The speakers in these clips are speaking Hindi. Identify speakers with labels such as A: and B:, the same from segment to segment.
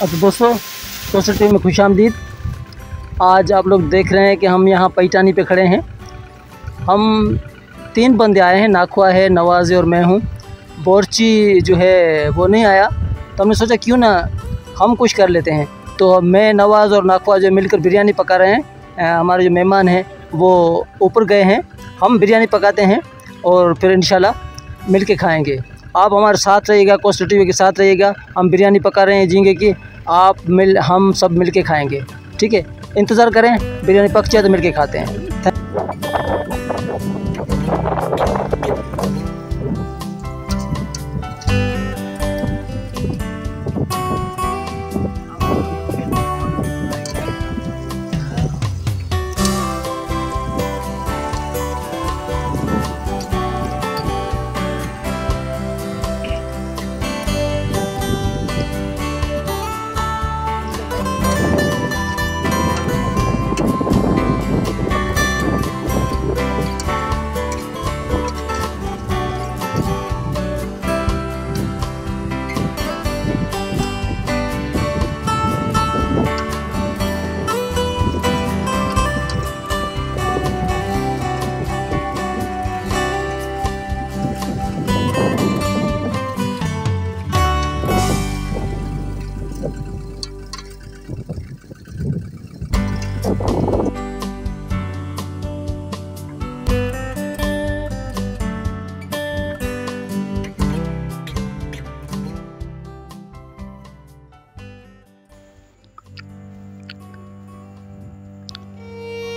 A: तो दोस्तों सोसाइटी में खुशामदीद। आज आप लोग देख रहे हैं कि हम यहाँ पैठानी पे खड़े हैं। हम 3 बंदे आए हैं, नाखवा है, नवाज़े और मैं हूँ। बोरची जो है वो नहीं आया, तो हमने सोचा क्यों ना हम कुछ कर लेते हैं। तो मैं, नवाज़ और नाखवा जो मिलकर बिरयानी पका रहे हैं। हमारे जो मेहमान हैं वो ऊपर गए हैं, हम बिरयानी पकाते हैं और फिर इंशाल्लाह मिल के खाएँगे। आप हमारे साथ रहिएगा, कोस्टा टीवी के साथ रहिएगा। हम बिरयानी पका रहे हैं झींगे की, हम सब मिल के खाएँगे, ठीक है। इंतज़ार करें, बिरयानी पक जाए तो मिल के खाते हैं।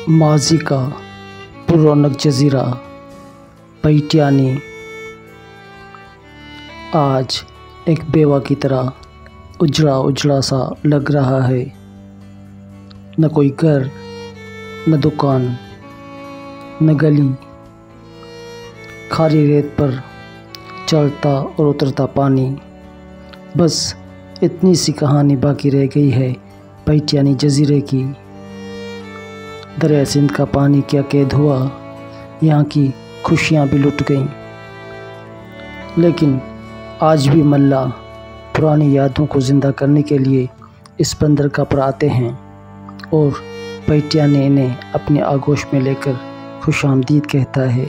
A: माजी का पुरौनक जज़ीरा पैठानी आज एक बेवा की तरह उजड़ा उजड़ा सा लग रहा है। न कोई घर, न दुकान, न गली, खारी रेत पर चढ़ता और उतरता पानी। बस इतनी सी कहानी बाकी रह गई है पैठानी जज़ीरे की। दरिया सिंध का पानी क्या कैद हुआ, यहाँ की खुशियाँ भी लुट गईं। लेकिन आज भी मल्ला पुरानी यादों को ज़िंदा करने के लिए इस बंदरगाह पर आते हैं और पैठानी इन्हें अपने आगोश में लेकर खुशामदीद कहता है।